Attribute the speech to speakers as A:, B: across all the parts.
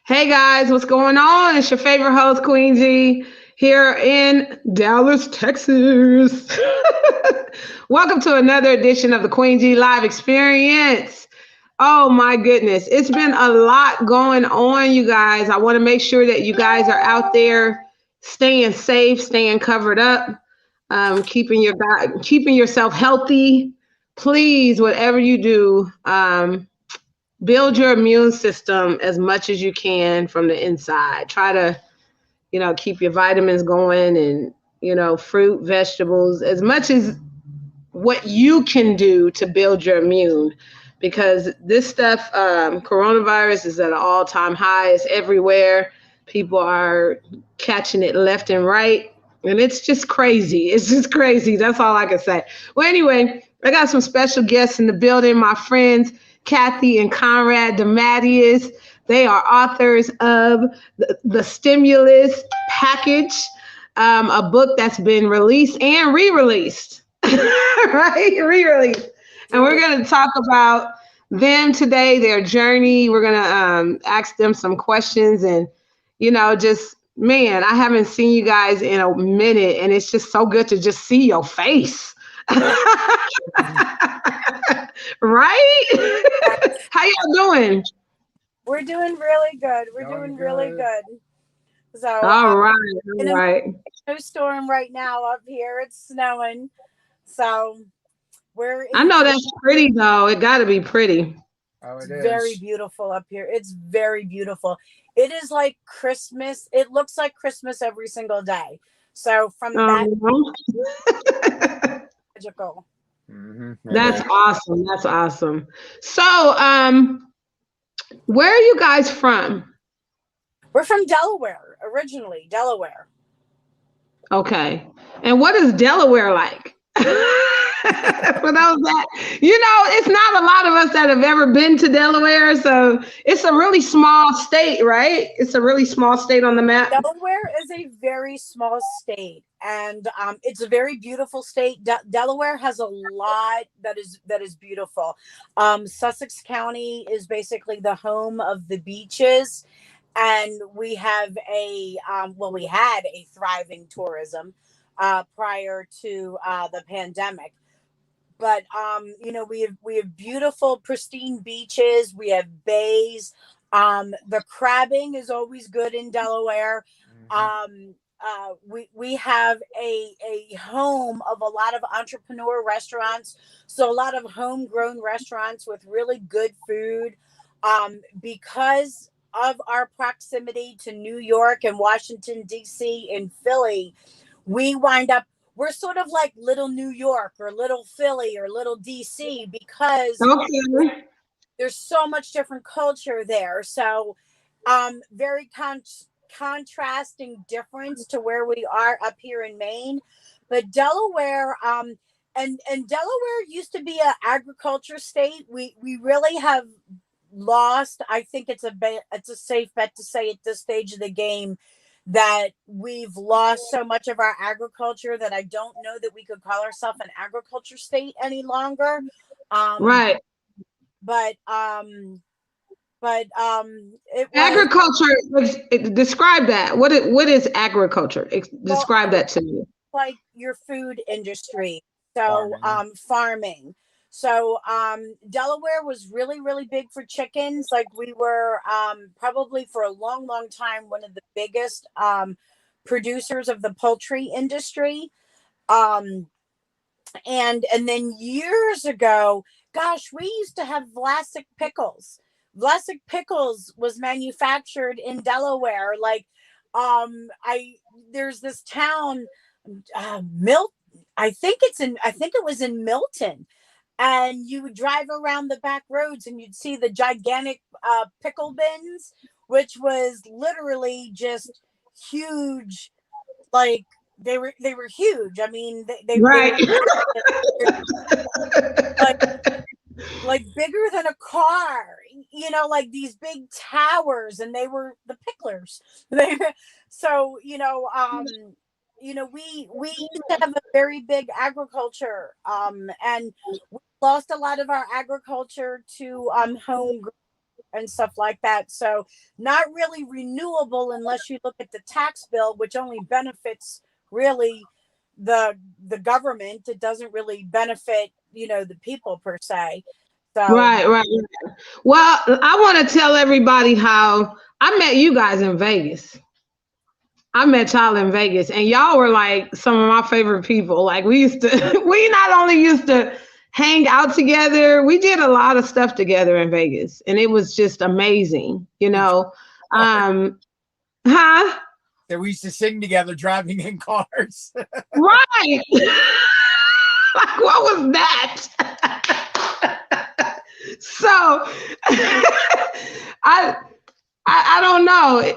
A: Hey guys, what's going on? It's your favorite host, Queen G, here in Dallas, Texas. Welcome to another edition of the Queen G Live Experience. Oh my goodness, it's been a lot going on, you guys. I want to make sure that you guys are out there staying safe, staying covered up, keeping yourself healthy. Please, whatever you do, build your immune system as much as you can from the inside. Try to, keep your vitamins going and, fruit, vegetables, as much as what you can do to build your immune. Because this stuff, coronavirus is at an all time high, it's everywhere. People are catching it left and right. And it's just crazy. It's just crazy. That's all I can say. Well, anyway, I got some special guests in the building, my friends Kathy and Conrad Demmaties. They are authors of the Stimulus Package, a book that's been released and re-released, right? Re-released. And we're going to talk about them today, their journey. We're going to ask them some questions and, just man, I haven't seen you guys in a minute, and it's just so good to just see your face. Right? How y'all doing?
B: We're doing really good. We're doing really good. So,
A: all right,
B: in
A: all right.
B: a snowstorm right now up here. It's snowing. So,
A: I know that's pretty though. It got to be pretty.
B: Oh, it is very beautiful up here. It's very beautiful. It is like Christmas. It looks like Christmas every single day. So, from that, magical.
A: That's awesome. That's awesome. So, where are you guys from?
B: We're from Delaware, originally. Delaware.
A: Okay. And what is Delaware like? For those that, it's not a lot of us that have ever been to Delaware. So it's a really small state, right? It's a really small state on the map.
B: Delaware is a very small state, and it's a very beautiful state. Delaware has a lot that is beautiful. Sussex County is basically the home of the beaches, and we have we had a thriving tourism prior to the pandemic. But we have beautiful, pristine beaches. We have bays. The crabbing is always good in Delaware. We have a home of a lot of entrepreneur restaurants, so a lot of homegrown restaurants with really good food. Because of our proximity to New York and Washington D.C. and Philly, we're sort of like little New York or little Philly or little DC because there's so much different culture there. So very contrasting difference to where we are up here in Maine. But Delaware, and Delaware used to be an agriculture state. We really have lost. I think it's a safe bet to say at this stage of the game that we've lost so much of our agriculture that I don't know that we could call ourselves an agriculture state any longer.
A: Right.
B: But
A: agriculture. Describe that. What is agriculture? Describe that to me.
B: Like your food industry. So farming. So Delaware was really, really big for chickens. Like we were probably for a long, long time one of the biggest producers of the poultry industry. And then years ago, gosh, we used to have Vlasic pickles. Vlasic pickles was manufactured in Delaware. Like there's this town, I think it was in Milton. And you would drive around the back roads and you'd see the gigantic pickle bins, which was literally just huge. Like they were huge. I mean, they
A: right.
B: like bigger than a car, like these big towers, and they were the picklers. So, we used to have a very big agriculture, and we lost a lot of our agriculture to home and stuff like that. So not really renewable unless you look at the tax bill, which only benefits really the government. It doesn't really benefit, the people per se. So
A: Right. Well, I want to tell everybody how I met you guys in Vegas. I met y'all in Vegas, and y'all were like some of my favorite people. Like we used to, we not only used to hang out together, we did a lot of stuff together in Vegas, and it was just amazing, Um, huh?
C: That we used to sing together driving in cars.
A: Right. Like, what was that? So, I don't know.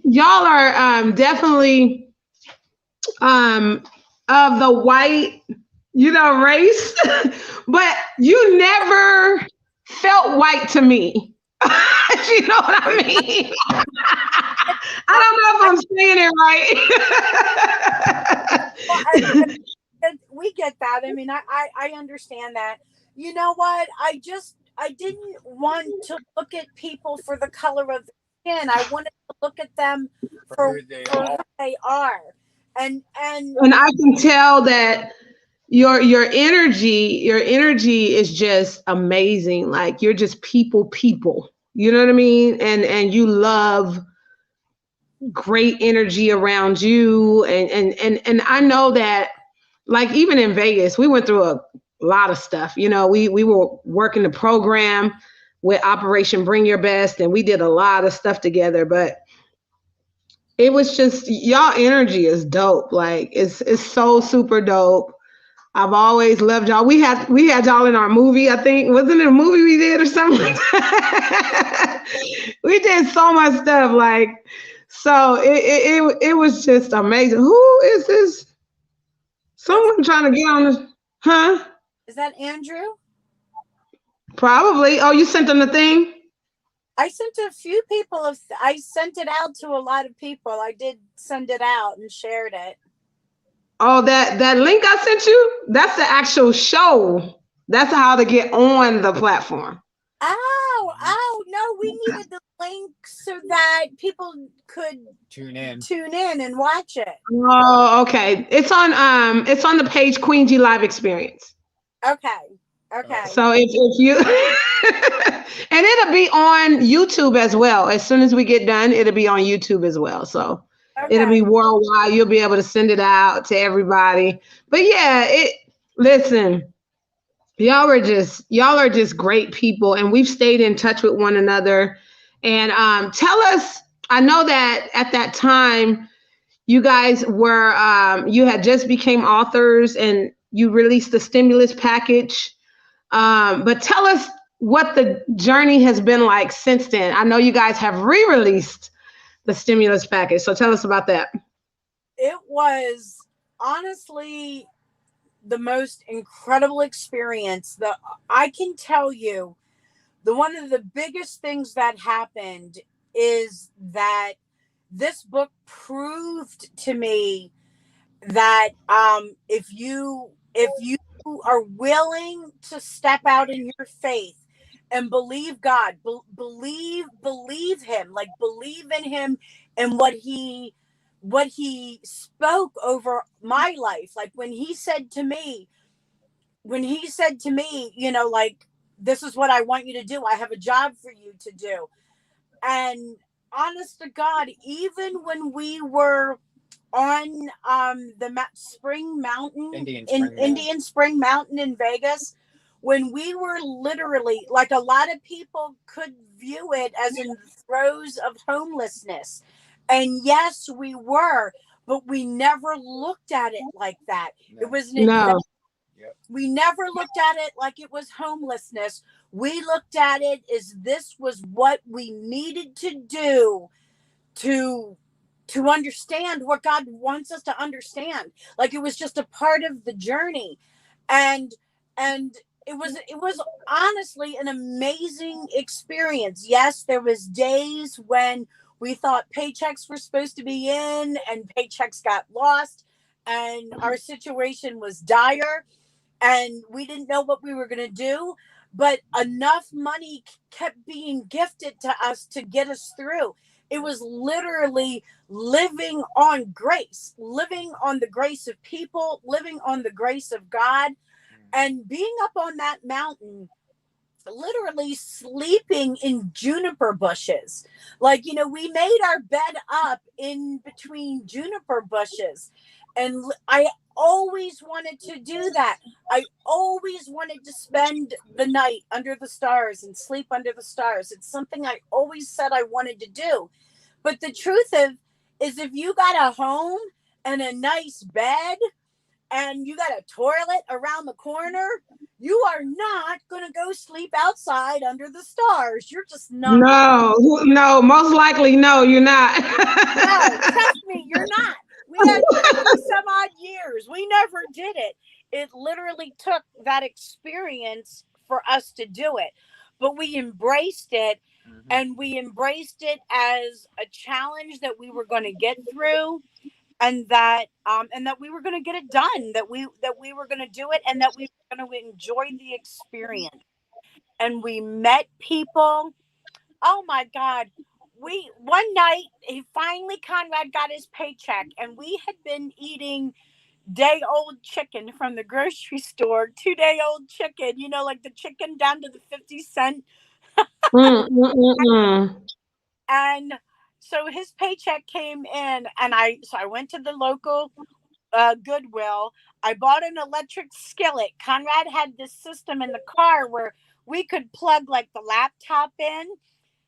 A: Y'all are definitely of the white, race, but you never felt white to me. You know what I mean? I don't know if I'm saying it right.
B: we get that. I mean, I understand that. You know what? I didn't want to look at people for the color of their skin. I wanted to look at them for who they are. And
A: I can tell that your energy is just amazing. Like you're just people. You know what I mean? And you love great energy around you. And I know that, like, even in Vegas, we went through a lot of stuff. We were working the program with Operation Bring Your Best, and we did a lot of stuff together, but it was just, y'all energy is dope. Like it's so super dope. I've always loved y'all. We had y'all in our movie, I think. Wasn't it a movie we did or something? We did so much stuff. Like, so it was just amazing. Who is this? Someone trying to get on this, huh?
B: Is that Andrew?
A: Probably. Oh, you sent them the thing?
B: I sent a few people. I sent it out to a lot of people. I did send it out and shared it.
A: Oh, that link I sent you? That's the actual show. That's how to get on the platform.
B: Oh, no, we needed the link so that people could tune in and watch it.
A: Oh, okay. It's on the page Queen G Live Experience.
B: Okay.
A: So if you and it'll be on YouTube as well. As soon as we get done, it'll be on YouTube as well. So it'll be worldwide. You'll be able to send it out to everybody. But yeah, listen, y'all are just great people, and we've stayed in touch with one another. And tell us, I know that at that time you guys were you had just became authors and you released the stimulus package. But tell us what the journey has been like since then. I know you guys have re-released the stimulus package. So tell us about that.
B: It was honestly the most incredible experience. I can tell you, one of the biggest things that happened is that this book proved to me that if you are willing to step out in your faith and believe God, believe him, like believe in him and what he spoke over my life. Like when he said to me, like, this is what I want you to do. I have a job for you to do. And honest to God, even when we were on the Spring Mountain, Indian Spring Mountain in Vegas, when we were literally, like, a lot of people could view it as in the throes of homelessness. And yes, we were, but we never looked at it like that. No. It was we never looked at it like it was homelessness. We looked at it as this was what we needed to do to understand what God wants us to understand. Like it was just a part of the journey. And it was honestly an amazing experience. Yes, there was days when we thought paychecks were supposed to be in and paychecks got lost and our situation was dire and we didn't know what we were going to do. but enough money kept being gifted to us to get us through. It was literally living on grace, living on the grace of people, living on the grace of God, and being up on that mountain, literally sleeping in juniper bushes. Like, we made our bed up in between juniper bushes. And I always wanted to do that. I always wanted to spend the night under the stars and sleep under the stars. It's something I always said I wanted to do. But the truth is if you got a home and a nice bed and you got a toilet around the corner, you are not going to go sleep outside under the stars. You're just not.
A: No, most likely, no, you're not.
B: No, trust me, you're not. We had 50 some odd years. We never did it. It literally took that experience for us to do it. But we embraced it, and we embraced it as a challenge that we were going to get through, and that we were going to get it done, that we were going to do it, and that we were going to enjoy the experience. And we met people. Oh my God. One night, Conrad got his paycheck, and we had been eating day-old chicken from the grocery store, 2-day-old chicken, like the chicken down to the 50-cent. And so his paycheck came in, and I went to the local Goodwill. I bought an electric skillet. Conrad had this system in the car where we could plug like the laptop in.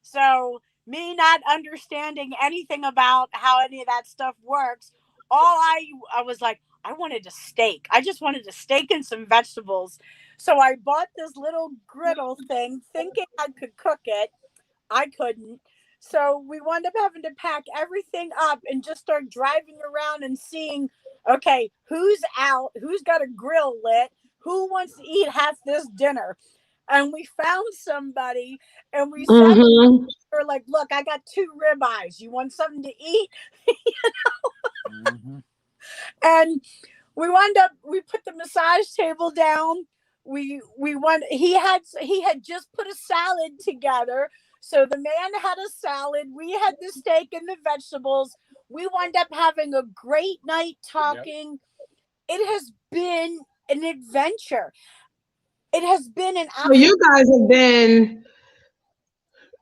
B: So me not understanding anything about how any of that stuff works, I was like, I wanted a steak. I just wanted a steak and some vegetables. So I bought this little griddle thing thinking I could cook it. I couldn't. So we wound up having to pack everything up and just start driving around and seeing, okay, who's out, who's got a grill lit, who wants to eat half this dinner. And we found somebody, and we said, we're like, look, I got 2 ribeyes. You want something to eat? And we put the massage table down. He had just put a salad together. So the man had a salad. We had the steak and the vegetables. We wound up having a great night talking. Yep. It has been an adventure. It has been an
A: So you guys have been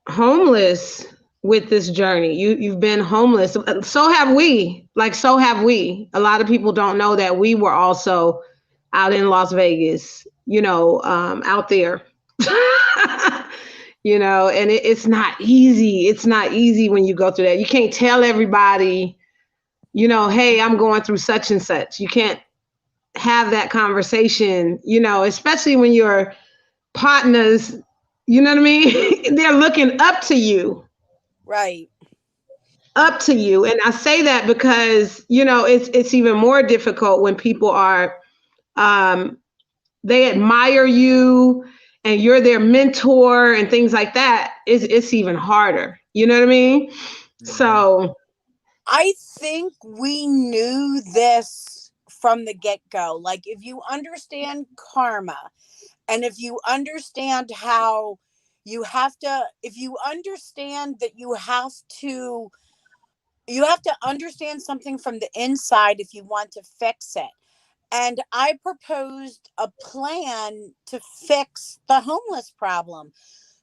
A: homeless with this journey. You've been homeless. So have we. So have we. A lot of people don't know that we were also out in Las Vegas, out there. And it's not easy. It's not easy when you go through that. You can't tell everybody, hey, I'm going through such and such. You can't have that conversation, especially when your partners, you know what I mean? They're looking up to you.
B: Right.
A: Up to you. And I say that because, it's even more difficult when people are, they admire you and you're their mentor and things like that. It's even harder. You know what I mean? So
B: I think we knew this from the get-go. Like, if you understand karma, and if you understand how if you understand that you have to understand something from the inside if you want to fix it. And I proposed a plan to fix the homeless problem.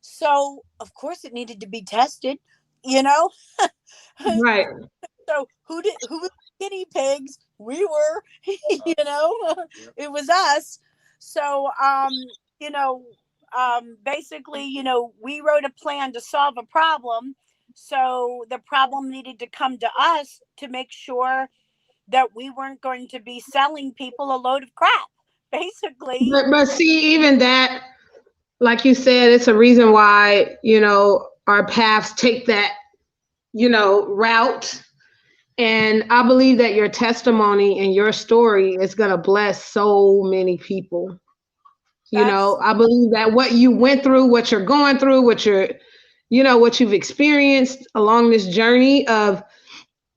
B: So, of course, it needed to be tested,
A: Right.
B: So who was guinea pigs? We were, it was us. So, basically, we wrote a plan to solve a problem. So the problem needed to come to us to make sure that we weren't going to be selling people a load of crap, basically.
A: But see, even that, like you said, it's a reason why, our paths take that, route. And I believe that your testimony and your story is going to bless so many people. I believe that what you went through, what you're going through, what you've experienced along this journey of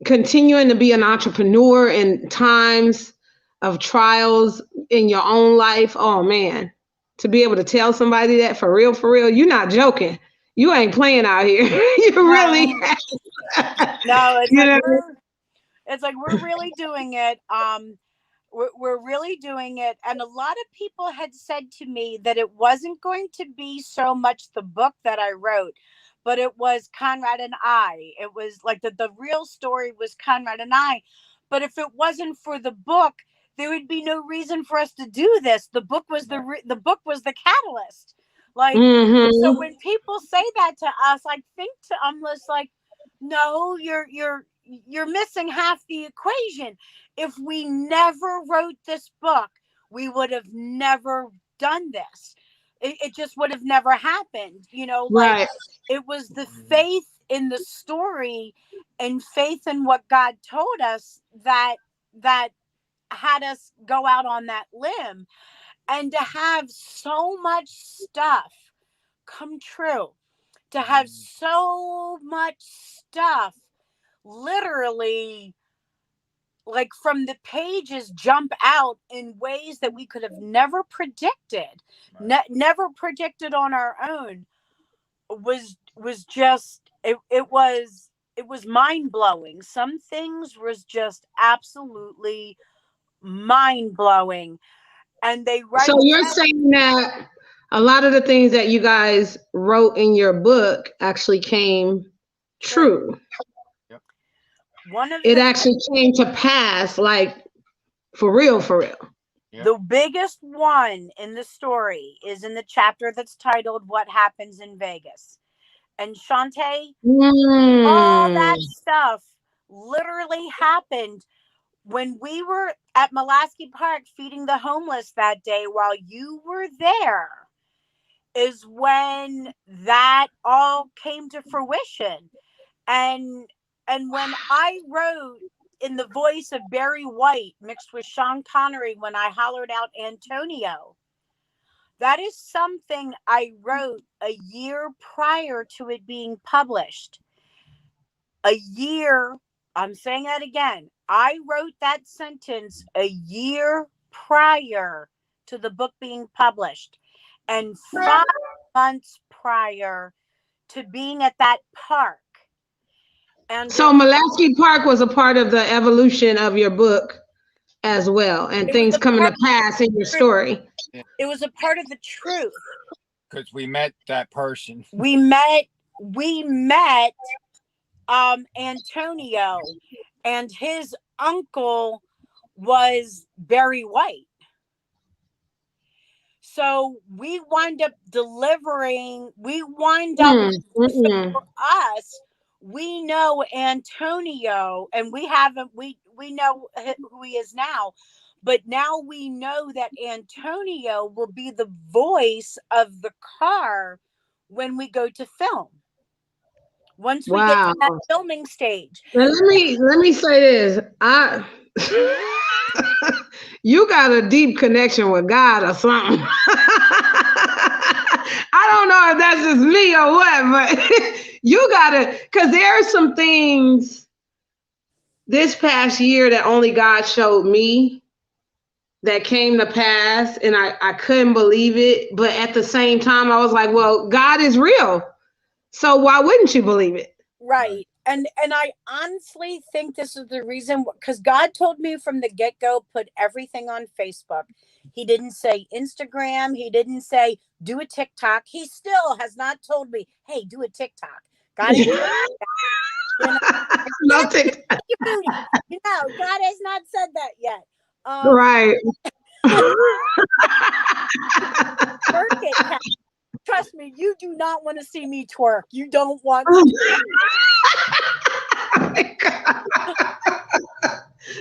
A: continuing to be an entrepreneur in times of trials in your own life. Oh man, to be able to tell somebody that for real, you're not joking. You ain't playing out here. You really,
B: No, it's
A: you
B: like
A: know.
B: we're really doing it. We're really doing it. And a lot of people had said to me that it wasn't going to be so much the book that I wrote, but it was Conrad and I. It was like the real story was Conrad and I. But if it wasn't for the book, there would be no reason for us to do this. The book was the book was the catalyst. Like, so
A: Mm-hmm.
B: when people say that to us, I think to almost like, no, you're missing half the equation. If we never wrote this book, we would have never done this. It just would have never happened. Like
A: Right.
B: it was the faith in the story and faith in what God told us that had us go out on that limb, and to have so much stuff come true, to have so much stuff literally like from the pages jump out in ways that we could have never predicted, never predicted on our own, was just it was mind-blowing. Some things was just absolutely mind-blowing, and they
A: So
B: write
A: you're
B: down.
A: saying that a lot of the things that you guys wrote in your book actually came true.
C: Yep.
B: One of
A: It
B: the
A: actually came to pass, like for real, for real.
C: Yep.
B: The biggest one in the story is in the chapter that's titled "What Happens in Vegas." And Shantae, all
A: Mm.
B: that stuff literally happened when we were at Mulaski Park feeding the homeless that day while you were there, is when that all came to fruition. And when I wrote in the voice of Barry White mixed with Sean Connery when I hollered out Antonio, that is something I wrote a year prior to it being published. A year, I'm saying that again. I wrote that sentence a year prior to the book being published, and 5 months prior to being at that park. And
A: So Mulaski Park was a part of the evolution of your book as well, and
B: it was
A: things
B: a
A: coming
B: part
A: to pass in your story.
B: it was a part of the truth.
C: Because we met that person.
B: We met Antonio, and his uncle was Barry White. So we wind up so for us, we know Antonio, and we know who he is now, but now we know that Antonio will be the voice of the car when we go to film. Once we get
A: Wow.
B: to that filming stage.
A: Now let me say this. You got a deep connection with God or something. I don't know if that's just me or what, but you gotta, because there are some things this past year that only God showed me that came to pass, and I couldn't believe it. But at the same time, I was like, well, God is real. So why wouldn't you believe it?
B: Right. And I honestly think this is the reason, because God told me from the get-go, put everything on Facebook. He didn't say Instagram. He didn't say do a TikTok. He still has not told me, hey, do a TikTok. God ain't told me that.
A: No TikTok.
B: God has not said that yet.
A: Right.
B: Twerk it, Kat. Trust me, you do not want to see me twerk. You don't want to.
A: Oh my God.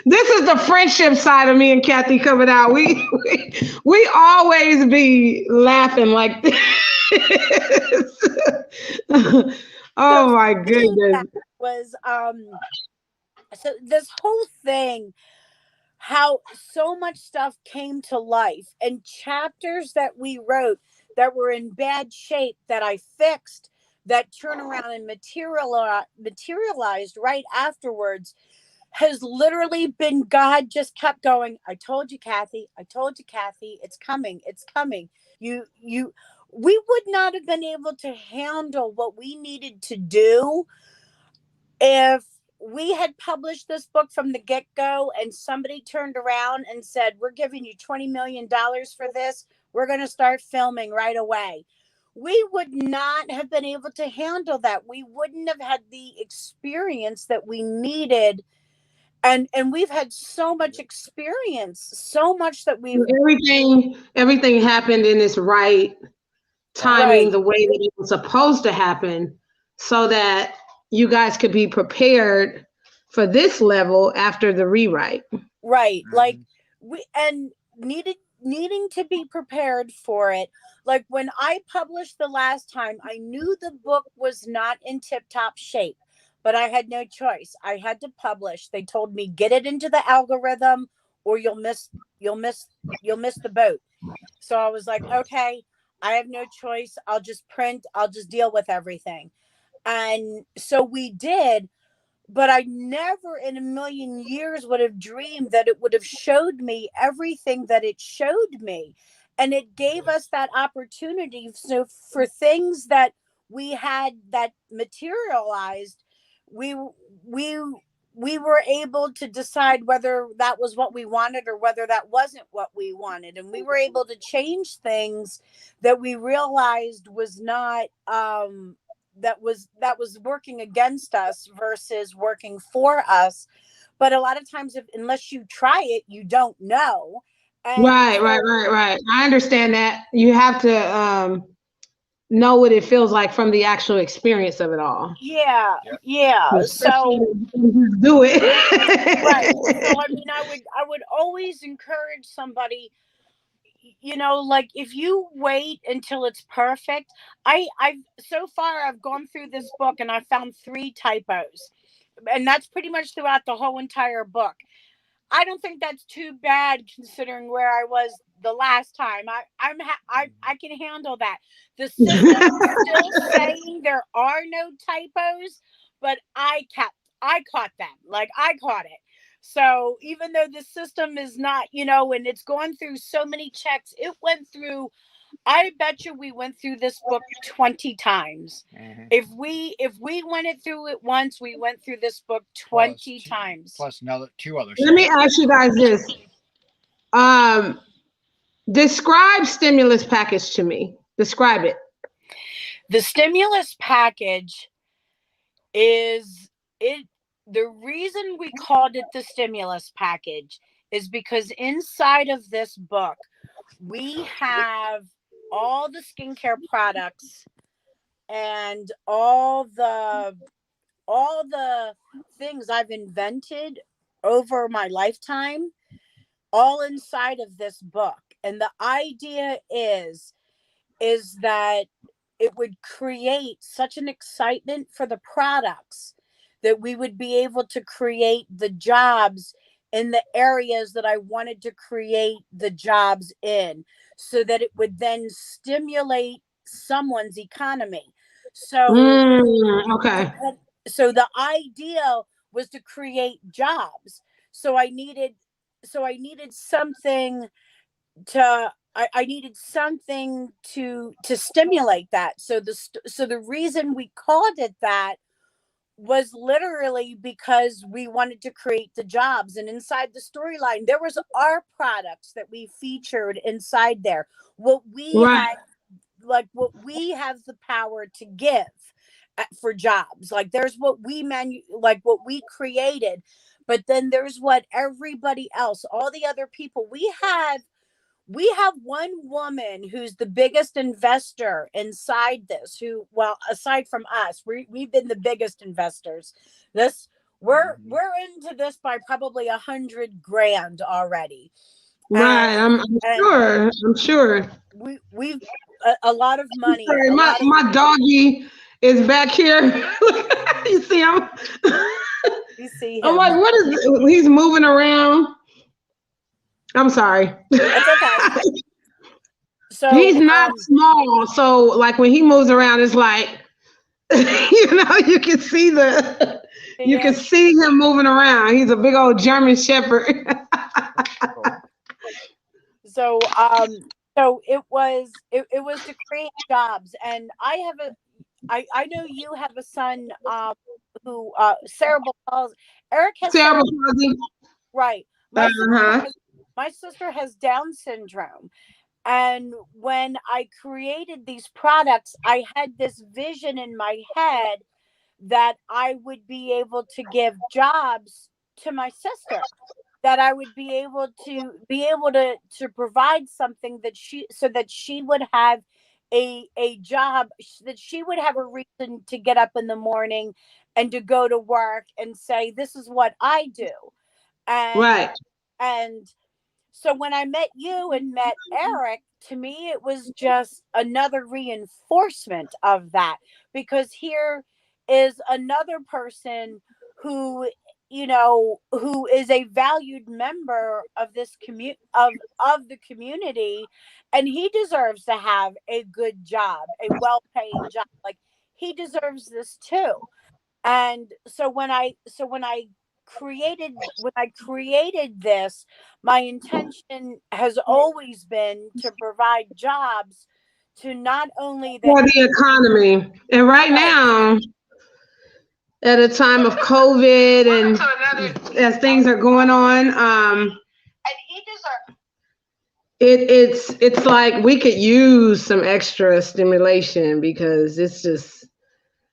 A: This is the friendship side of me and Kathy coming out. We always be laughing like this. Oh
B: So
A: my goodness.
B: was so this whole thing, how so much stuff came to life, and chapters that we wrote that were in bad shape that I fixed, that turn around and materialized right afterwards. has literally been God just kept going, I told you, Kathy, I told you, Kathy, it's coming, it's coming. We would not have been able to handle what we needed to do if we had published this book from the get-go and somebody turned around and said, we're giving you $20 million for this, we're going to start filming right away. We would not have been able to handle that. We wouldn't have had the experience that we needed. And we've had so much experience, so much that we've...
A: Everything happened in its right timing,
B: Right.
A: the way that it was supposed to happen, so that you guys could be prepared for this level after the rewrite.
B: Right. Like needing to be prepared for it. Like when I published the last time, I knew the book was not in tip-top shape, but I had no choice. I had to publish. They told me, get it into the algorithm or you'll miss the boat. So I was like, okay, I have no choice. I'll just print. I'll just deal with everything. And so we did, but I never in a million years would have dreamed that it would have showed me everything that it showed me. And it gave us that opportunity. So for things that we had that materialized, we were able to decide whether that was what we wanted or whether that wasn't what we wanted. And we were able to change things that we realized was not, that was working against us versus working for us. But a lot of times, unless you try it, you don't know. And
A: Right. I understand that. You have to know what it feels like from the actual experience of it all.
B: Yeah. So
A: do it.
B: Right. So I mean, I would always encourage somebody, like if you wait until it's perfect. I've so far I've gone through this book and I found 3 typos, and that's pretty much throughout the whole entire book. I don't think that's too bad considering where I was the last time. I can handle that. The system is still saying there are no typos, but I caught them. Like I caught it. So even though the system is not, and it's gone through so many checks, it went through, I bet you we went through this book 20 times. Mm-hmm. If we went it through it once, we went through this book 20 times.
C: Plus another 2 others.
A: Let me ask you guys this. Describe stimulus package to me. Describe it.
B: The stimulus package is it. The reason we called it the stimulus package is because inside of this book, we have all the skincare products and all the things I've invented over my lifetime, all inside of this book. And the idea is that it would create such an excitement for the products that we would be able to create the jobs in the areas that I wanted to create the jobs in, so that it would then stimulate someone's economy. So,
A: okay.
B: So the idea was to create jobs. So I needed something I needed something to stimulate that. So the reason we called it that was literally because we wanted to create the jobs. And inside the storyline, there was our products that we featured inside there. What we had, like what we have the power to give for jobs. Like there's what what we created, but then there's what everybody else, all the other people we have one woman who's the biggest investor inside this, who, well, aside from us, we've been the biggest investors. We're into this by probably $100,000 already.
A: Right. I'm sure.
B: We've a lot of money.
A: Sorry, my doggy is back here. You see him?
B: You see him.
A: I'm like, what is it? He's moving around. I'm sorry.
B: It's okay. So
A: he's not small. So like when he moves around, it's like, you can see You
B: Yeah.
A: can see him moving around. He's a big old German Shepherd.
B: So it was to create jobs, and I know you have a son who cerebral palsy. Eric has
A: Cerebral
B: cerebral,
A: palsy.
B: right.
A: Uh-huh.
B: My sister has Down syndrome. And when I created these products, I had this vision in my head that I would be able to give jobs to my sister, that I would be able to provide something that she would have a job, that she would have a reason to get up in the morning and to go to work and say, this is what I do. And
A: Right.
B: and so when I met you and met Eric, to me, it was just another reinforcement of that, because here is another person who, who is a valued member of this of the community, and he deserves to have a good job, a well-paying job. Like, he deserves this too. And so when I created this, my intention has always been to provide jobs to not only the
A: For the economy. And right
B: right,
A: now, at a time of COVID and as things are going on, it's like we could use some extra stimulation because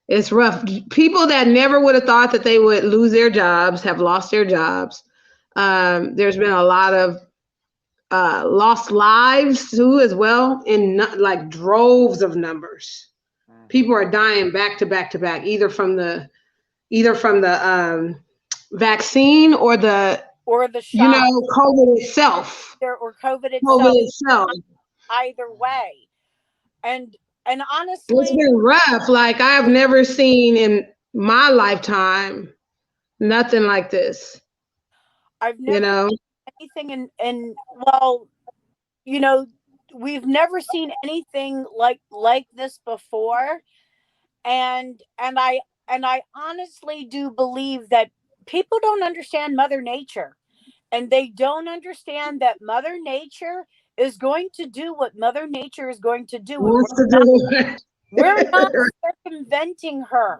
A: it's rough. People that never would have thought that they would lose their jobs have lost their jobs. There's been a lot of lost lives too, as well, in like droves of numbers. People are dying back to back to back, either from the vaccine or
B: or the shot,
A: COVID itself.
B: or COVID
A: COVID
B: itself,
A: itself.
B: either way. And
A: It's
B: honestly,
A: been rough. Like I've never seen in my lifetime nothing like this.
B: I've
A: You
B: never
A: know.
B: seen anything in well, you know, we've never seen anything like this before. And I honestly do believe that people don't understand Mother Nature, and they don't understand that Mother Nature is going to do what Mother Nature is going to do, and
A: Wants to do it.
B: we're not circumventing her.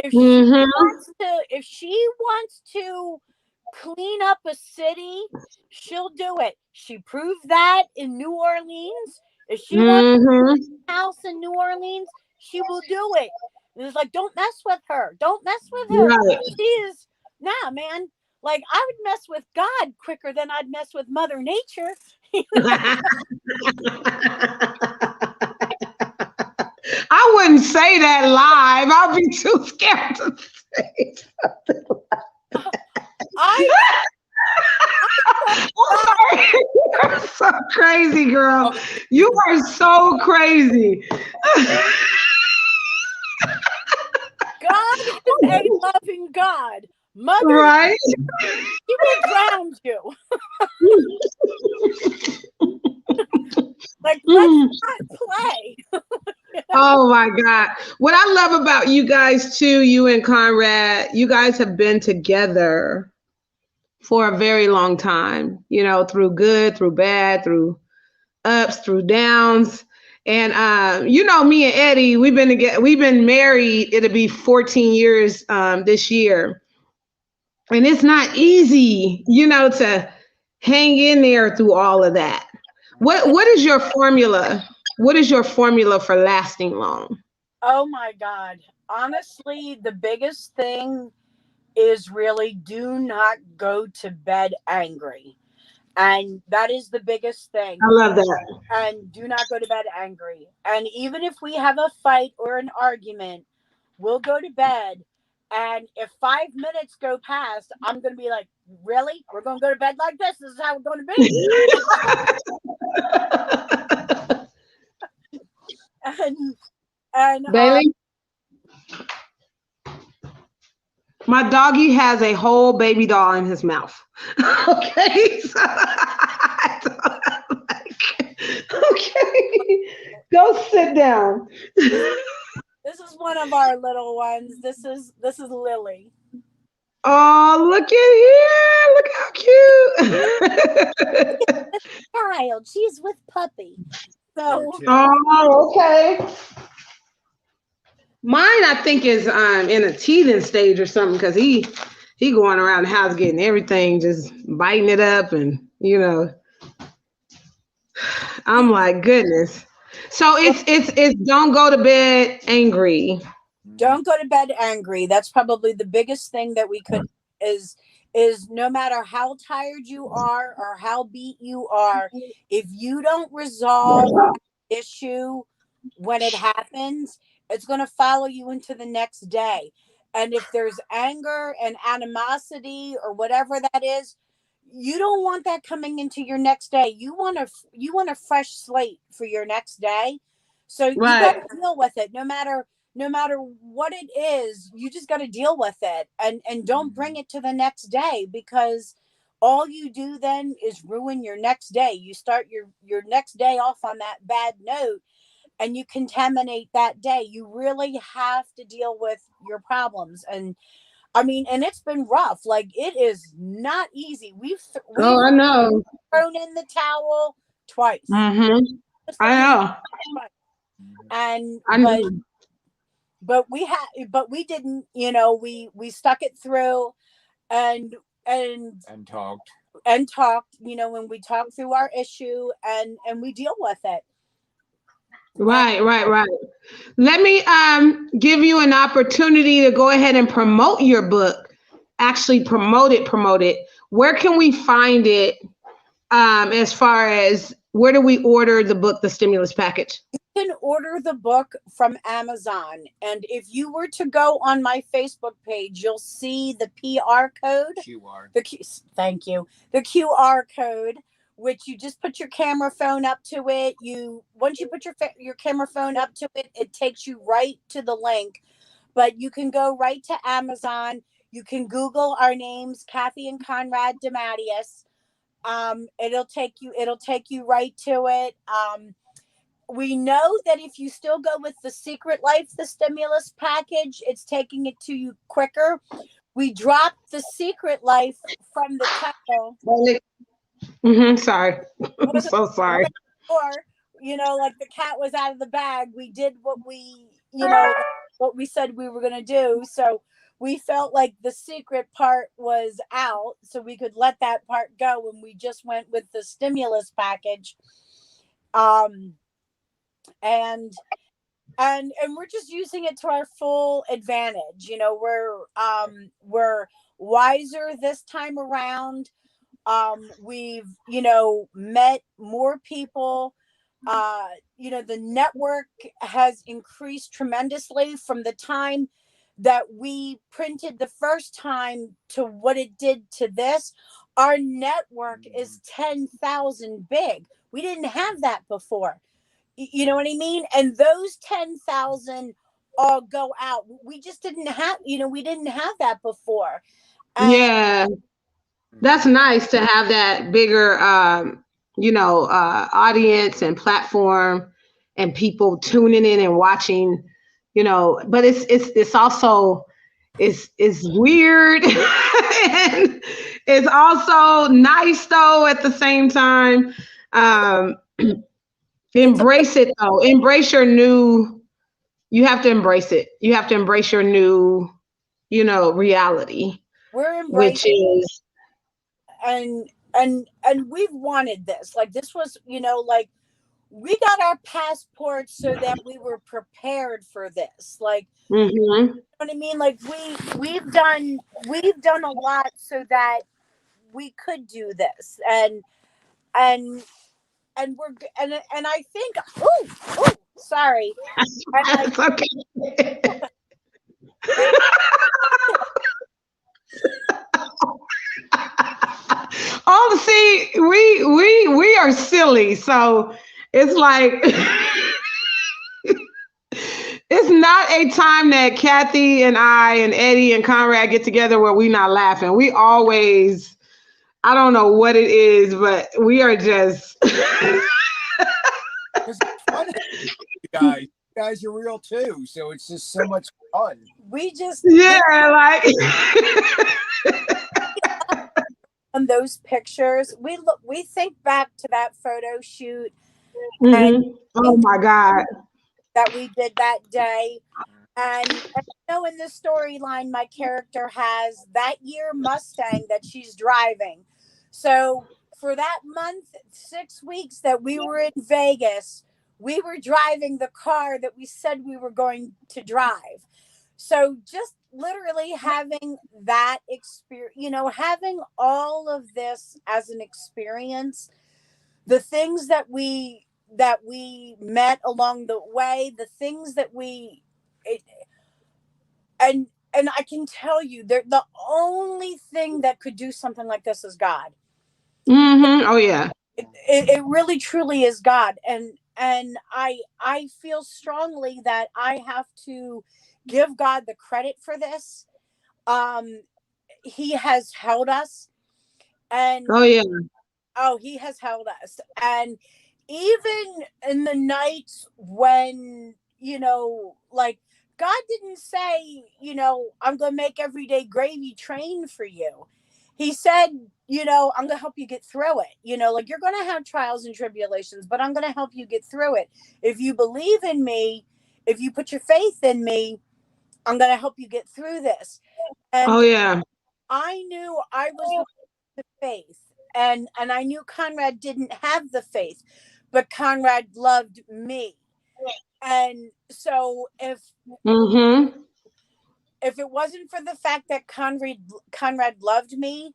A: Hmm.
B: If she wants to clean up a city, she'll do it. She proved that in New Orleans. If she wants
A: Hmm.
B: a house in New Orleans, she will do it. And it's like, don't mess with her. Don't mess with her.
A: Right.
B: She is, nah, man. Like, I would mess with God quicker than I'd mess with Mother Nature.
A: I wouldn't say that live. I'll be too scared to say something.
B: I
A: I'm sorry. You're so crazy, girl. You are so crazy.
B: God is a loving God. Mother,
A: Right?
B: He will drown you. Like, let's
A: Mm.
B: not play.
A: Oh my God. What I love about you guys too, you and Conrad, you guys have been together for a very long time, through good, through bad, through ups, through downs. And me and Eddie, we've been married, it'll be 14 years this year. And it's not easy, to hang in there through all of that. What is your formula? What is your formula for lasting long?
B: Oh my God. Honestly, the biggest thing is really do not go to bed angry. And that is the biggest
A: I
B: thing.
A: love that.
B: And do not go to bed angry. And even if we have a fight or an argument, we'll go to bed. And if 5 minutes go past, I'm going to be like, really? We're going to go to bed like this? This is how we're going to be. And, and
A: Bailey, my doggy has a whole baby doll in his mouth. Okay. So okay. Go sit down.
B: this is one of our little ones. This is Lily.
A: Oh, look at here. Look how cute.
B: Child, she's with puppy. So
A: Oh, okay. Mine, I think, is in a teething stage or something because he going around the house getting everything, just biting it up, and I'm like, goodness. So it's don't go to bed angry.
B: don't go to bed angry. That's probably the biggest thing that we could is is no matter how tired you are or how beat you are, if you don't resolve that issue when it happens, it's going to follow you into the next day. And if there's anger and animosity or whatever that is, you don't want that coming into your next day. You want a fresh slate for your next day. So you got
A: Right.
B: to deal with it no matter what it is. You just got to deal with it and don't bring it to the next day, because all you do then is ruin your next day. You start your next day off on that bad note and you contaminate that day. You really have to deal with your problems. And I mean, and it's been rough. Like, it is not easy. We've
A: Oh, I know.
B: thrown in the towel twice.
A: Mm-hmm.
B: Just
A: I
B: thrown in the
A: know.
B: towel twice. And
A: I know.
B: but we didn't, we stuck it through, and and
C: And talked.
B: and talked, when we talked through our issue, and we deal with it. And
A: Right, right, right. Let me give you an opportunity to go ahead and promote your book. Actually, promote it. Where can we find it? As far as where do we order the book, the stimulus package?
B: can order the book from Amazon. And if you were to go on my Facebook page, you'll see the PR code.
C: QR.
B: Thank you. The QR code, which you just put your camera phone up to it. Once you put your camera phone up to it, it takes you right to the link. But you can go right to Amazon. You can Google our names, Kathy and Conrad Demmaties. It'll take you right to it. We know that if you still go with the Secret Life, the stimulus package, it's taking it to you quicker. We dropped the Secret Life from the title.
A: Mm-hmm, sorry. I'm
B: Wasn't
A: so sorry.
B: sure, like the cat was out of the bag. We did what we said we were going to do. So we felt like the secret part was out, so we could let that part go, and we just went with the stimulus package. Um, and we're just using it to our full advantage. We're wiser this time around. We've met more people. The network has increased tremendously from the time that we printed the first time to what it did to this. Our network is 10,000 big. We didn't have that before. You know what I mean? And those 10,000 all go out. We just didn't have, we didn't have that before. And
A: Yeah, that's nice to have that bigger, audience and platform and people tuning in and watching, but it's also it's weird and it's also nice though at the same time. Um,
B: it's a,
A: embrace it though. Embrace your new. You have to embrace it. You have to embrace your new, reality,
B: we're
A: which
B: embracing,
A: is
B: and we've wanted this. Like, this was, like, we got our passports so that we were prepared for this. Like,
A: mhm.
B: what I mean? Like, we've done a lot so that we could do this. And and I think, oh, sorry. And I
A: That's okay. Oh, see, we are silly, so it's like it's not a time that Kathy and I and Eddie and Conrad get together where we not laughing. We always, I don't know what it is, but we are just
C: It's funny, you guys. You guys are real too, so it's just so much fun.
B: we just
A: yeah, like
B: On those pictures, we think back to that photo shoot and
A: Oh my God.
B: that we did that day. And in the storyline, my character has that year Mustang that she's driving. So for that month, 6 weeks that we were in Vegas, we were driving the car that we said we were going to drive. So just literally having that experience, having all of this as an experience, the things that we met along the way, the things that and I can tell you, the only thing that could do something like this is God.
A: Oh yeah.
B: It really truly is God, and I feel strongly that I have to give God the credit for this. He has held us, and
A: Oh yeah.
B: he has held us, and even in the nights when like God didn't say, I'm going to make everyday gravy train for you. He said, I'm going to help you get through it. Like you're going to have trials and tribulations, but I'm going to help you get through it. If you believe in me, if you put your faith in me, I'm going to help you get through this.
A: Oh
B: And
A: yeah.
B: I knew I was the faith, and I knew Conrad didn't have the faith, but Conrad loved me. And so if it wasn't for the fact that Conrad loved me,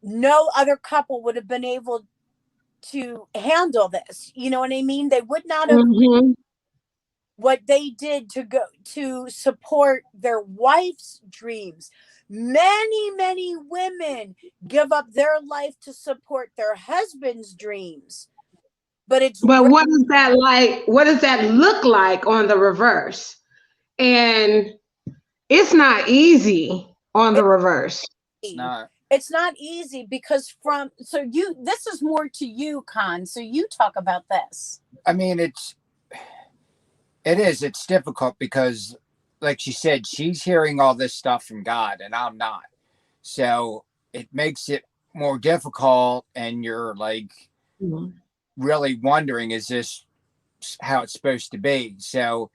B: no other couple would have been able to handle this. You know what I mean? They would not have what they did to go to support their wife's dreams. Many women give up their life to support their husband's dreams. But
A: what is that like? What does that look like on the reverse? And it's not easy on the reverse.
C: It's not
B: easy because this is more to you, Con. So you talk about this.
C: I mean, it's difficult because, like she said, she's hearing all this stuff from God and I'm not. So it makes it more difficult, and you're like really wondering, is this how it's supposed to be? So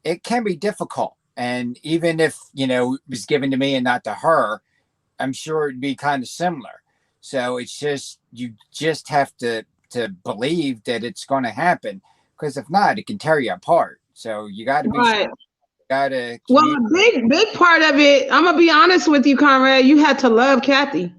C: it can be difficult. And even if, it was given to me and not to her, I'm sure it'd be kind of similar. So it's just, you just have to believe that it's going to happen, because if not, it can tear you apart. So you got to be
A: right.
C: Well,
A: a big part of it, I'm gonna be honest with you, Conrad. You had to love Kathy.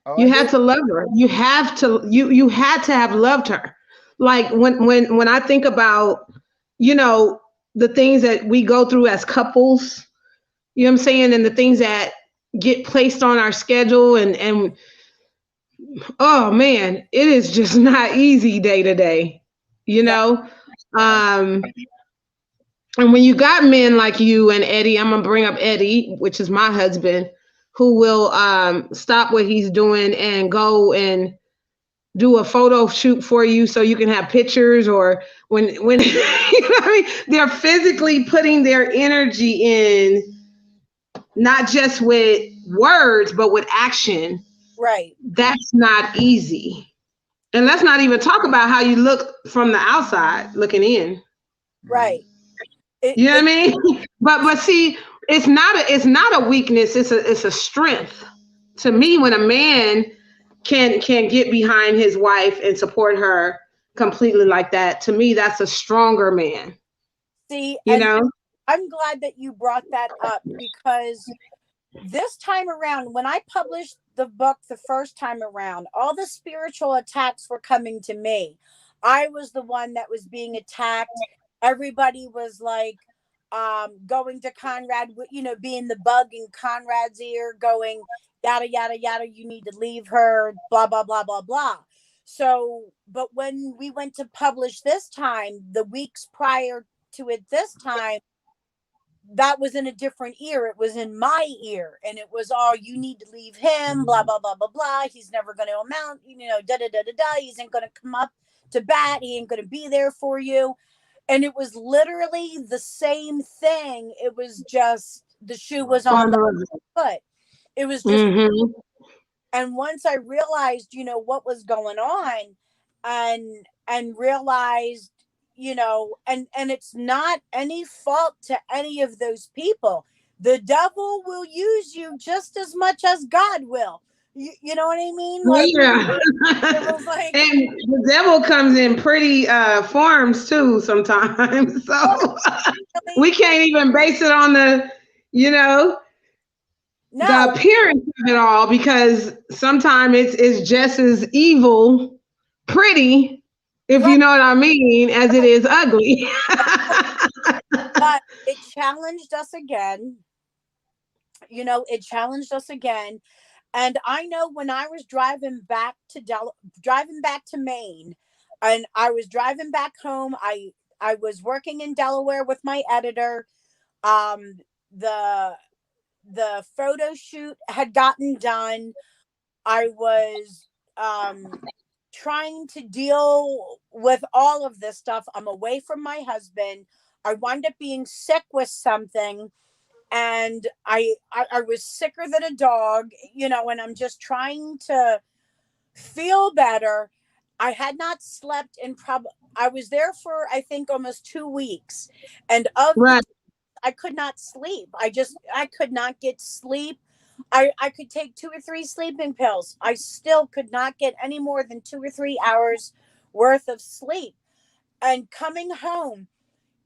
C: Oh,
A: you had to love her. You had to have loved her. Like when I think about, the things that we go through as couples, you know what I'm saying, and the things that get placed on our schedule, and oh man, it is just not easy day to day, and when you got men like you and Eddie, I'm gonna bring up Eddie, which is my husband, who will stop what he's doing and go and do a photo shoot for you so you can have pictures, or when what I mean? They're physically putting their energy in, not just with words, but with action.
B: Right.
A: That's not easy. And let's not even talk about how you look from the outside looking in.
B: Right.
A: You know what I mean? But see, it's not a weakness. It's a strength. To me, when a man can get behind his wife and support her completely like that, to me, that's a stronger man.
B: See,
A: I'm
B: glad that you brought that up, because this time around, when I published the book the first time around, all the spiritual attacks were coming to me. I was the one that was being attacked. Everybody was like going to Conrad, being the bug in Conrad's ear, going yada yada yada, you need to leave her, blah blah blah blah blah. So, but when we went to publish this time, the weeks prior to it this time, that was in a different ear. It was in my ear, and it was all, you need to leave him, blah blah blah blah blah. He's never going to amount, da da da da da. He isn't going to come up to bat. He ain't going to be there for you. And it was literally the same thing. It was just the shoe was on the foot. It was just,
A: Mm-hmm.
B: and once I realized, what was going on, and realized, and it's not any fault to any of those people. The devil will use you just as much as God will. You know what I mean?
A: Oh,
B: Like,
A: yeah.
B: it was like,
A: And the devil comes in pretty forms too sometimes.
B: oh,
A: So
B: really?
A: we can't even base it on you know, the
B: No,
A: appearance of it all, because sometimes it's just as evil, pretty, if
B: right,
A: you know what I mean, as it
B: right.
A: is ugly.
B: But it challenged us again. It challenged us again. And I know when I was driving back to Maine, and I was driving back home, I was working in Delaware with my editor. Um, the the photo shoot had gotten done. I was trying to deal with all of this stuff. I'm away from my husband. I wound up being sick with something, and I was sicker than a dog, and I'm just trying to feel better. I had not slept in I was there for, I think, almost 2 weeks, and of the
A: Right.
B: I could not sleep. I could not get sleep. I could take 2 or 3 sleeping pills. I still could not get any more than 2 or 3 hours worth of sleep. And coming home,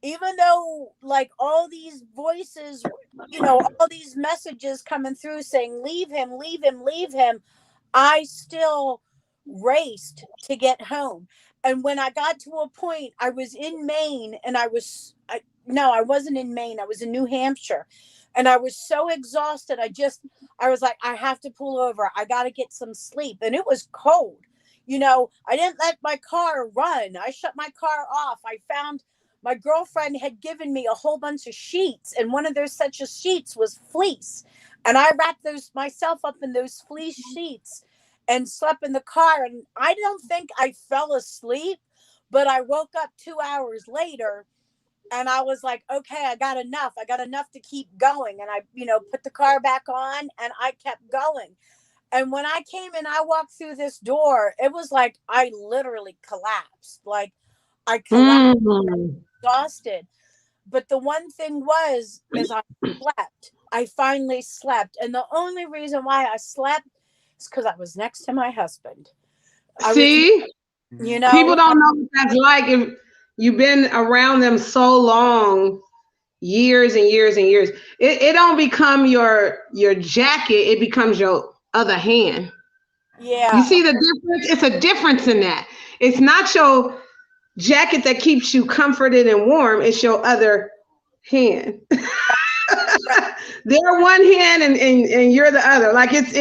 B: even though, like, all these voices, all these messages coming through saying, leave him, leave him, leave him, I still raced to get home. And when I got to a point, I was in Maine, and no, I wasn't in Maine. I was in New Hampshire. And I was so exhausted. I was like, I have to pull over. I got to get some sleep. And it was cold. I didn't let my car run. I shut my car off. I found my girlfriend had given me a whole bunch of sheets, and one of those such of sheets was fleece. And I wrapped those myself up in those fleece sheets and slept in the car. And I don't think I fell asleep, but I woke up 2 hours later, and I was like, okay, I got enough. I got enough to keep going. And I, put the car back on, and I kept going. And when I came in, I walked through this door. It was like I literally collapsed. Like, I collapsed,
A: Mm.
B: exhausted. But the one thing is I slept. I finally slept. And the only reason why I slept is because I was next to my husband. I was,
A: See,
B: you
A: people
B: know,
A: don't know what that's like if you've been around them so long, years and years and years. It don't become your jacket; it becomes your other hand. You
B: yeah,
A: see the difference? It's a difference in that. It's not your jacket that keeps you comforted and warm. It's your other hand.
B: right,
A: They're one hand and you're the other. Like it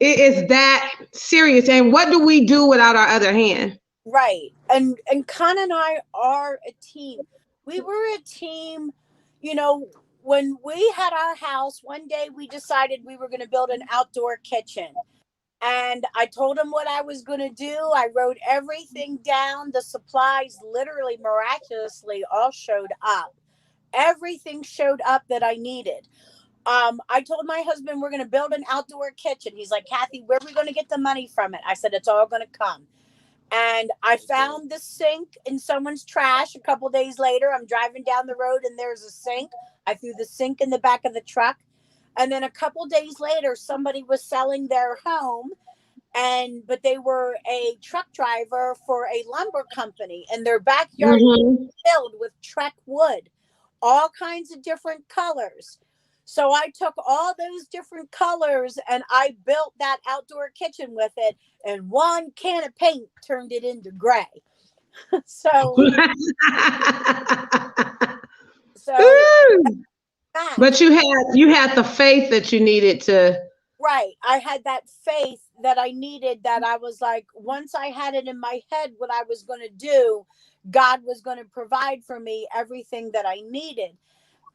A: is that serious. And what do we do without our other hand?
B: right. And Con and I are a team. We were a team, you know, when we had our house, one day we decided we were going to build an outdoor kitchen. And I told him what I was going to do. I wrote everything down. The supplies literally miraculously all showed up. Everything showed up that I needed. I told my husband we're going to build an outdoor kitchen. He's like, Kathy, where are we going to get the money from it? I said, it's all going to come. And I found the sink in someone's trash. A couple days later, I'm driving down the road and there's a sink. I threw the sink in the back of the truck. And then a couple days later, somebody was selling their home, but they were a truck driver for a lumber company, and their backyard was
A: Mm-hmm.
B: filled with Trek wood, all kinds of different colors. So I took all those different colors and I built that outdoor kitchen with it, and one can of paint turned it into gray. so so that
A: But you had the faith that you needed to.
B: right. I had that faith that I needed, that I was like, once I had it in my head what I was going to do, God was going to provide for me everything that I needed.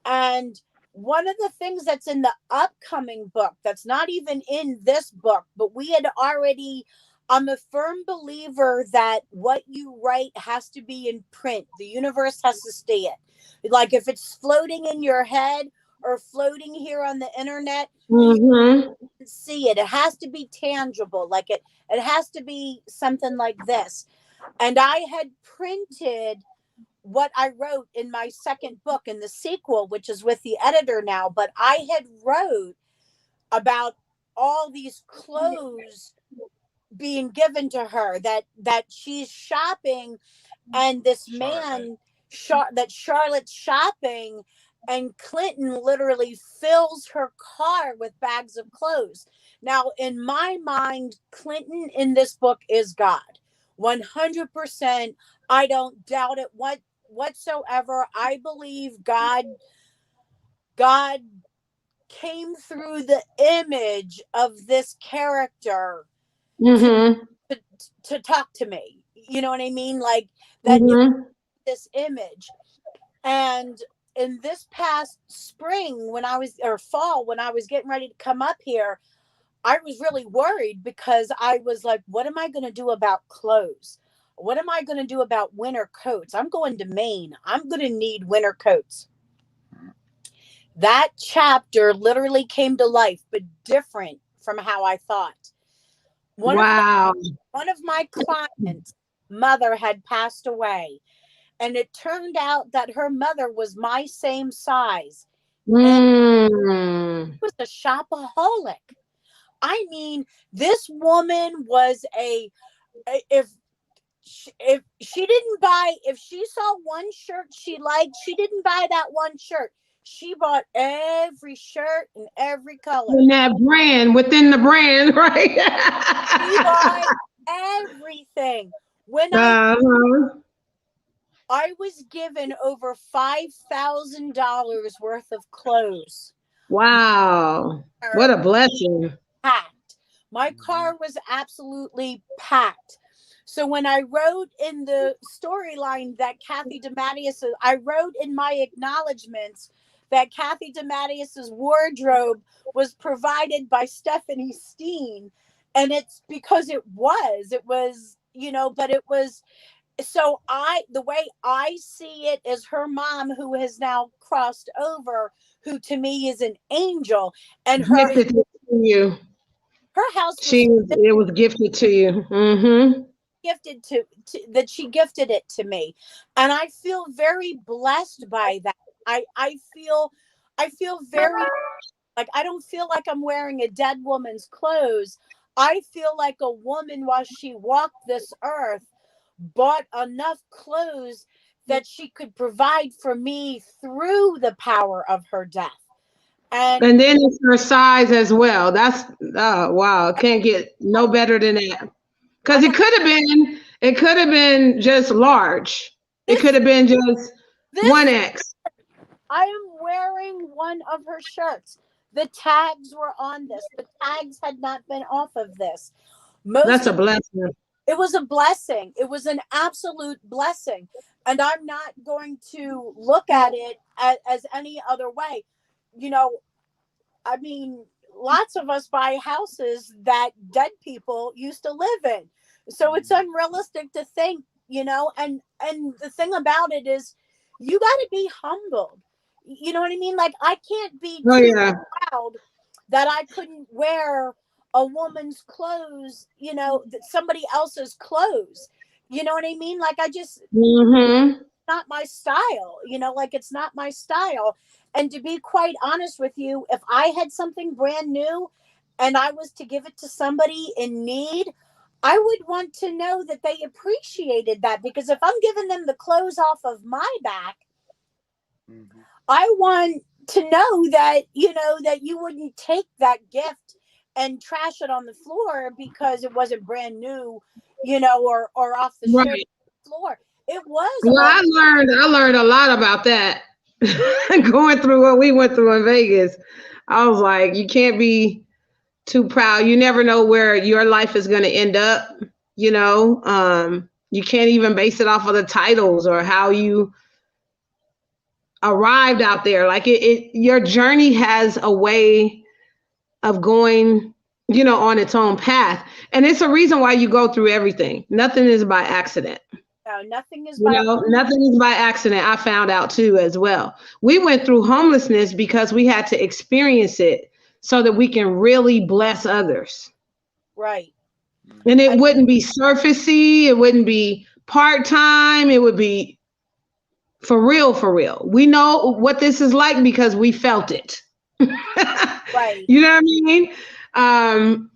B: And one of the things that's in the upcoming book, that's not even in this book, but we had already, I'm a firm believer that what you write has to be in print. The universe has to see it. Like, if it's floating in your head or floating here on the internet,
A: Mm-hmm.
B: see it. It has to be tangible. Like it has to be something like this. And I had printed what I wrote in my second book in the sequel, which is with the editor now, but I had wrote about all these clothes being given to her, that she's shopping, and this man that Charlotte's shopping, and Clinton literally fills her car with bags of clothes. Now, in my mind, Clinton in this book is God. 100%. I don't doubt it whatsoever. I believe God came through the image of this character
A: Mm-hmm.
B: to talk to me. You know what I mean? Like that,
A: Mm-hmm.
B: this image. And in this past spring, fall, when I was getting ready to come up here, I was really worried because I was like, what am I going to do about clothes? What am I going to do about winter coats? I'm going to Maine. I'm going to need winter coats. That chapter literally came to life, but different from how I thought.
A: Wow.
B: One of my clients' mother had passed away, and it turned out that her mother was my same size. And was a shopaholic. I mean, this woman was if she saw one shirt she liked, she didn't buy that one shirt. She bought every shirt in every color.
A: In that brand, within the brand, right?
B: She bought everything. When I was given over $5,000 worth of clothes.
A: Wow. What a blessing.
B: Packed. My car was absolutely packed. So when I wrote in the storyline that Kathy Demmaties, I wrote in my acknowledgments that Kathy Demmaties' wardrobe was provided by Stephanie Steen. And it's because it was, but it was, so the way I see it is her mom, who has now crossed over, who to me is an angel, and
A: gifted to you.
B: Her house
A: it was gifted to you. Mm-hmm.
B: Gifted that she gifted it to me, and I feel very blessed by that. I feel very, like, I don't feel like I'm wearing a dead woman's clothes. I feel like a woman, while she walked this earth, bought enough clothes that she could provide for me through the power of her death.
A: And then it's her size as well. That's wow. Can't get no better than that. Because it could have been just large. It could have been just 1X.
B: I am wearing one of her shirts. The tags were on this. The tags had not been off of this.
A: That's a blessing.
B: It was a blessing. It was an absolute blessing. And I'm not going to look at it as any other way. I mean, lots of us buy houses that dead people used to live in. So it's unrealistic to think, and the thing about it is, you got to be humbled. You know what I mean? Like, I can't be too proud that I couldn't wear a woman's clothes, somebody else's clothes. You know what I mean? Like, I just, not my style, like, it's not my style. And to be quite honest with you, if I had something brand new and I was to give it to somebody in need, I would want to know that they appreciated that, because if I'm giving them the clothes off of my back, I want to know that, that you wouldn't take that gift and trash it on the floor because it wasn't brand new, or off the floor. It was.
A: Well, I learned a lot about that. Going through what we went through in Vegas. I was like, you can't be too proud. You never know where your life is going to end up. You can't even base it off of the titles or how you arrived out there. Like, your journey has a way of going, on its own path. And it's a reason why you go through everything. Nothing is by accident.
B: No, nothing is
A: You
B: by.
A: know, nothing is by accident. I found out too as well. We went through homelessness because we had to experience it so that we can really bless others.
B: Right.
A: And it
B: I,
A: wouldn't be surfacey, it wouldn't be part-time, it would be for real, for real. We know what this is like because we felt it.
B: right.
A: You know what I mean? Um,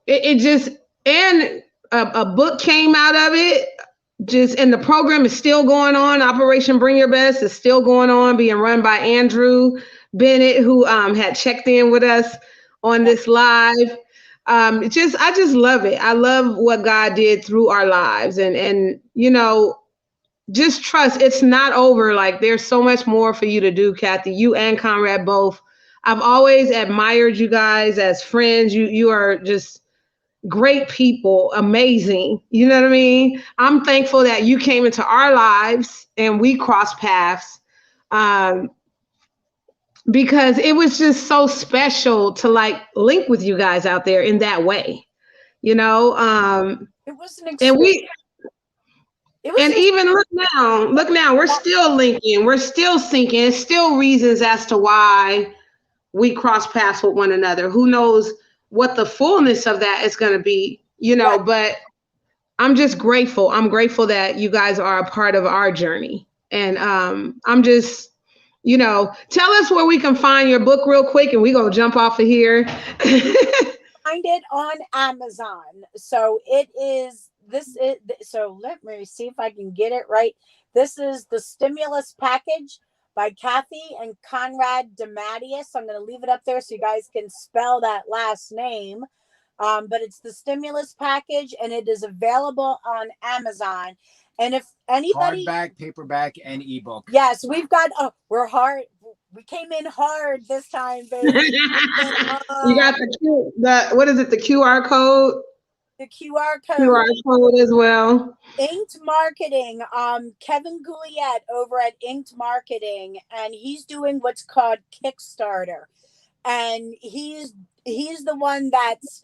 A: it just, and a book came out of it. Just, and the program is still going on. Operation Bring Your Best is still going on, being run by Andrew Bennett, who had checked in with us on
B: Yeah.
A: this live. I just love it. I love what God did through our lives, and you know, just trust it's not over. Like, there's so much more for you to do, Kathy. You and Conrad both. I've always admired you guys as friends. You are just great people, amazing. You know what I mean? I'm thankful that you came into our lives and we crossed paths, um, because it was just so special to like link with you guys out there in that way, you know?
B: It was an
A: And
B: experience.
A: we,
B: It was
A: and
B: an
A: even look now, we're still linking, we're still syncing, it's still reasons as to why we cross paths with one another. Who knows what the fullness of that is going to be, you know,
B: right.
A: but I'm just grateful. I'm grateful that you guys are a part of our journey. And I'm just, you know, tell us where we can find your book real quick and we gonna jump off of here.
B: Find it on Amazon. So it is this is so let me see if I can get it right. This is The Stimulus Package by Kathy and Conrad Demmaties. I'm going to leave it up there so you guys can spell that last name. But it's The Stimulus Package and it is available on Amazon. And if anybody,
C: Hardback, paperback, and ebook.
B: yes, we've got, we're hard. We came in hard this time, baby. And,
A: You got the what is it? The QR code,
B: the QR code.
A: QR code as well.
B: Inked Marketing, Kevin Gouliet over at Inked Marketing, and he's doing what's called Kickstarter, and he's the one that's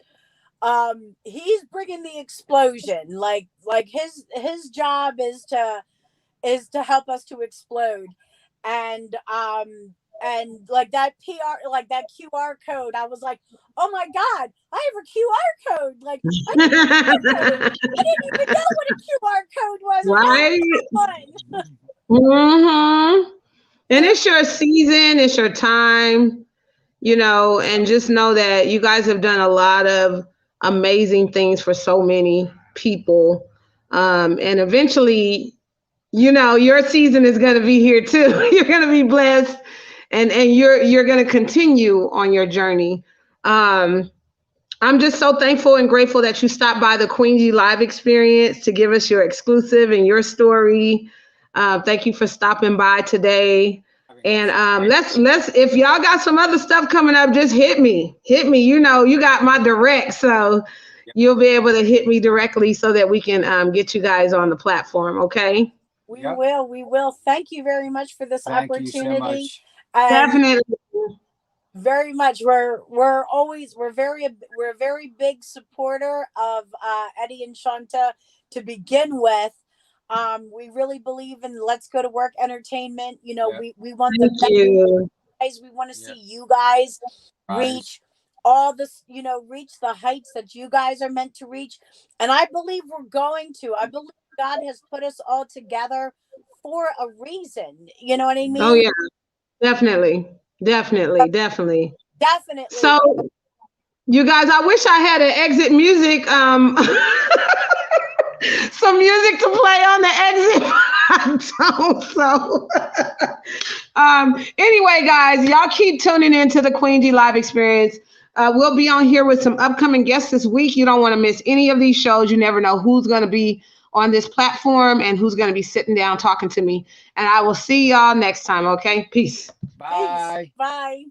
B: he's bringing the explosion. Like his job is to help us to explode, and like that PR, like that QR code, I was like, oh my god, I have a QR code. Like I didn't even know what a QR code was. And now I
A: Right.
B: got one.
A: Mm-hmm. And it's your season, it's your time, you know, and just know that you guys have done a lot of amazing things for so many people. And eventually, you know, your season is going to be here too. You're going to be blessed, and you're going to continue on your journey. Um, I'm just so thankful and grateful that you stopped by the Queen G Live experience to give us your exclusive and your story. Thank you for stopping by today. And let's if y'all got some other stuff coming up, just hit me. Hit me. You know, you got my direct, so you'll be able to hit me directly so that we can get you guys on the platform. Okay.
B: We will. We will. Thank you very much for this
C: Thank you so
B: opportunity.
C: much.
B: And
A: Definitely.
B: very much. We're a very big supporter of Eddie and Shanta to begin with. We really believe in Let's Go to Work Entertainment. You know, we want the
A: Thank you.
B: guys. We want to see you guys
C: Right.
B: reach all this, you know, reach the heights that you guys are meant to reach. And I believe we're going to. I believe God has put us all together for a reason. You know what I mean?
A: Oh yeah, definitely. Definitely. Definitely.
B: Definitely.
A: So you guys, I wish I had an exit music, some music to play on the exit. I don't, so anyway, guys, y'all keep tuning in to the Queen G Live experience. We'll be on here with some upcoming guests this week. You don't want to miss any of these shows. You never know who's going to be on this platform and who's going to be sitting down talking to me. And I will see y'all next time. Okay. Peace.
C: Bye.
B: Bye.